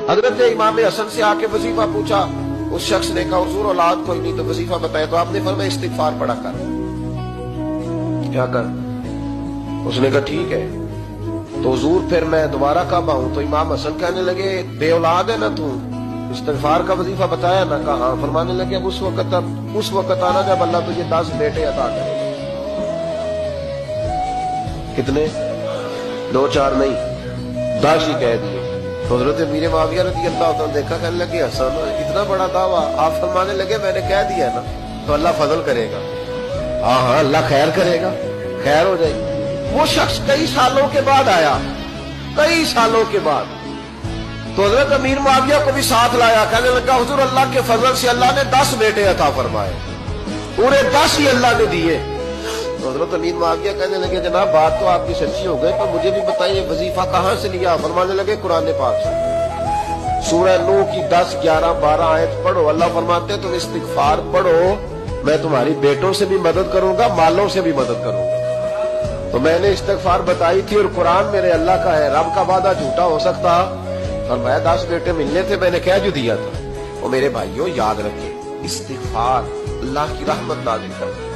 حضرت امام حسن سے آ کے وظیفہ پوچھا، اس شخص نے کہا حضور اولاد کوئی نہیں تو وظیفہ بتائے، تو آپ نے فرمایا استغفار پڑھا کر، کیا کر؟ اس نے کہا ٹھیک ہے۔ تو حضور پھر میں دوبارہ کب آؤں؟ تو امام حسن کہنے لگے بے اولاد ہے نا تو، استغفار کا وظیفہ بتایا نا؟ کہا ہاں۔ فرمانے لگے اب اس وقت آنا جب اللہ تجھے 10 بیٹے عطا کرے۔ کتنے؟ 2 4 نہیں، 10 ہی کہہ دیے۔ تو حضرت امیر معاویہ رضی اللہ عنہ دیکھا، کہنے لگے حسن اتنا بڑا دعویٰ؟ آپ فرمانے لگے میں نے کہہ دیا نا تو اللہ فضل کرے گا، ہاں ہاں اللہ خیر کرے گا، خیر ہو جائے گی۔ وہ شخص کئی سالوں کے بعد آیا، کئی سالوں کے بعد، تو حضرت امیر معاویہ کو بھی ساتھ لایا، کہنے لگا حضور اللہ کے فضل سے اللہ نے 10 بیٹے عطا فرمائے، پورے 10 ہی اللہ نے دیے۔ تو حضرت امیر معاویہ کہنے لگے جناب بات تو آپ کی سچی ہو گئی، پر مجھے بھی بتائیے وظیفہ کہاں سے لیا؟ فرمانے لگے قرآن پاک سے، سورہ نوح کی 10 11 12 آیت پڑھو۔ اللہ فرماتے تم استغفار پڑھو، میں تمہاری بیٹوں سے بھی مدد کروں گا، مالوں سے بھی مدد کروں گا۔ تو میں نے استغفار بتائی تھی، اور قرآن میرے اللہ کا ہے، رب کا وعدہ جھوٹا ہو سکتا؟ فرمایا 10 بیٹے ملنے تھے، میں نے کہہ جو دیا تھا۔ اور میرے بھائیوں یاد رکھیں، استغفار اللہ کی رحمت نازل کرتا ہے۔